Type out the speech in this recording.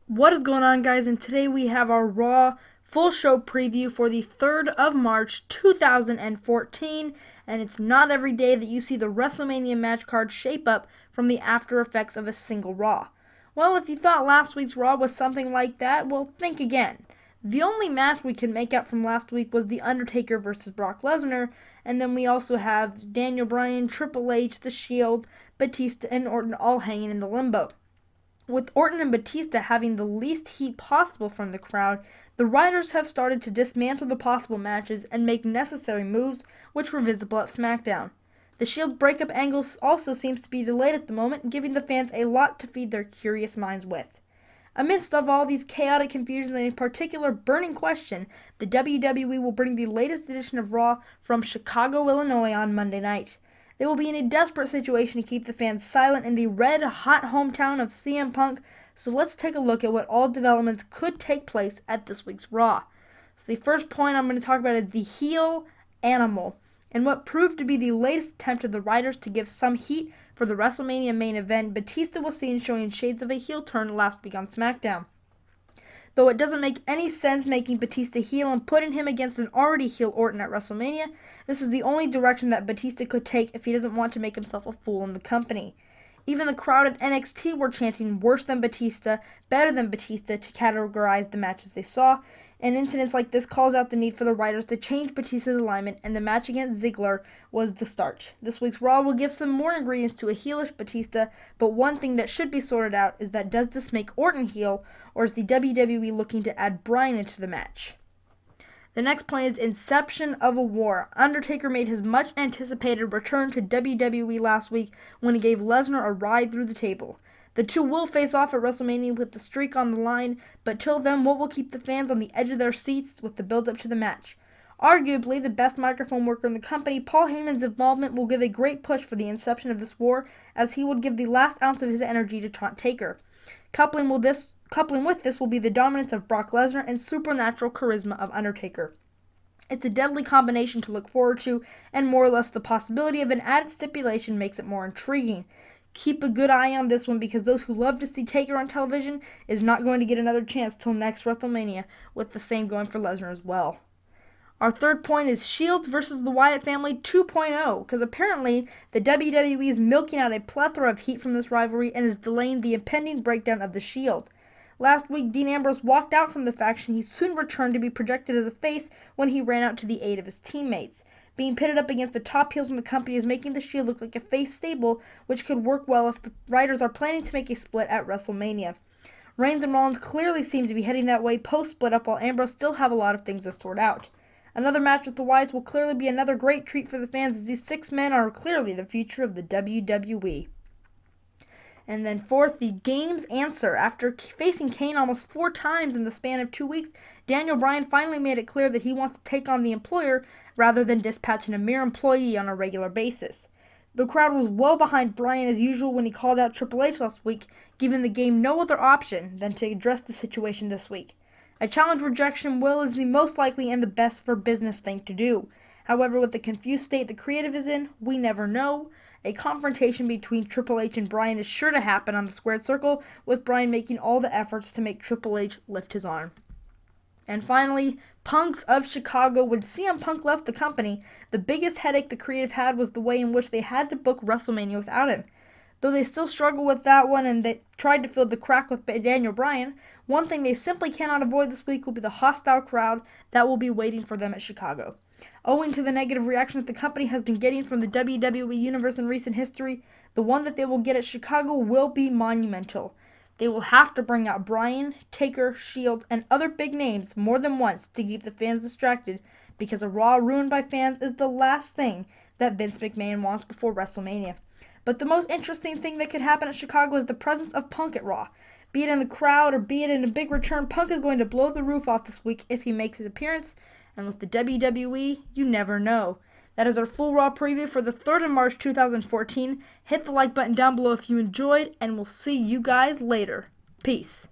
What is going on, guys? And today we have our Raw full show preview for the 3rd of March 2014. And it's not every day that you see the WrestleMania match card shape up from the after effects of a single Raw. Well, if you thought last week's Raw was something like that, well, think again. The only match we could make out from last week was The Undertaker versus Brock Lesnar, and then we also have Daniel Bryan, Triple H, The Shield, Batista, and Orton all hanging in the limbo. With Orton and Batista having the least heat possible from the crowd, the writers have started to dismantle the possible matches and make necessary moves which were visible at SmackDown. The Shield's breakup angle also seems to be delayed at the moment, giving the fans a lot to feed their curious minds with. Amidst of all these chaotic confusions and a particular burning question, the WWE will bring the latest edition of Raw from Chicago, Illinois on Monday night. They will be in a desperate situation to keep the fans silent in the red-hot hometown of CM Punk, so let's take a look at what all developments could take place at this week's Raw. So the first point I'm going to talk about is the heel animal, and what proved to be the latest attempt of the writers to give some heat for the WrestleMania main event. Batista was seen showing shades of a heel turn last week on SmackDown. Though it doesn't make any sense making Batista heel and putting him against an already heel Orton at WrestleMania, this is the only direction that Batista could take if he doesn't want to make himself a fool in the company. Even the crowd at NXT were chanting worse than Batista, better than Batista to categorize the matches they saw, and incidents like this calls out the need for the writers to change Batista's alignment, and the match against Ziggler was the start. This week's Raw will give some more ingredients to a heelish Batista, but one thing that should be sorted out is that does this make Orton heel, or is the WWE looking to add Bryan into the match? The next point is inception of a war. Undertaker made his much anticipated return to WWE last week when he gave Lesnar a ride through the table. The two will face off at WrestleMania with the streak on the line, but till then, what will keep the fans on the edge of their seats with the build-up to the match? Arguably the best microphone worker in the company, Paul Heyman's involvement will give a great push for the inception of this war, as he would give the last ounce of his energy to taunt Taker. Coupling with this will be the dominance of Brock Lesnar and supernatural charisma of Undertaker. It's a deadly combination to look forward to, and more or less the possibility of an added stipulation makes it more intriguing. Keep a good eye on this one, because those who love to see Taker on television is not going to get another chance till next WrestleMania, with the same going for Lesnar as well. Our third point is Shield versus the Wyatt family 2.0, because apparently the WWE is milking out a plethora of heat from this rivalry and is delaying the impending breakdown of the Shield. Last week, Dean Ambrose walked out from the faction. He soon returned to be projected as a face when he ran out to the aid of his teammates. Being pitted up against the top heels in the company is making the Shield look like a face stable, which could work well if the writers are planning to make a split at WrestleMania. Reigns and Rollins clearly seem to be heading that way post-split up, while Ambrose still have a lot of things to sort out. Another match with the Wyatts will clearly be another great treat for the fans, as these six men are clearly the future of the WWE. And then fourth, the game's answer. After facing Kane almost 4 times in the span of 2 weeks, Daniel Bryan finally made it clear that he wants to take on the employer rather than dispatching a mere employee on a regular basis. The crowd was well behind Bryan as usual when he called out Triple H last week, giving the game no other option than to address the situation this week. A challenge rejection will is the most likely and the best for business thing to do. However, with the confused state the creative is in, we never know. A confrontation between Triple H and Bryan is sure to happen on the squared circle, with Bryan making all the efforts to make Triple H lift his arm. And finally, Punks of Chicago. When CM Punk left the company, the biggest headache the creative had was the way in which they had to book WrestleMania without him. Though they still struggle with that one and they tried to fill the crack with Daniel Bryan, one thing they simply cannot avoid this week will be the hostile crowd that will be waiting for them at Chicago. Owing to the negative reaction that the company has been getting from the WWE Universe in recent history, the one that they will get at Chicago will be monumental. They will have to bring out Bryan, Taker, Shield, and other big names more than once to keep the fans distracted, because a Raw ruined by fans is the last thing that Vince McMahon wants before WrestleMania. But the most interesting thing that could happen at Chicago is the presence of Punk at Raw. Be it in the crowd or be it in a big return, Punk is going to blow the roof off this week if he makes an appearance, and with the WWE, you never know. That is our full Raw preview for the 3rd of March 2014. Hit the like button down below if you enjoyed, and we'll see you guys later. Peace.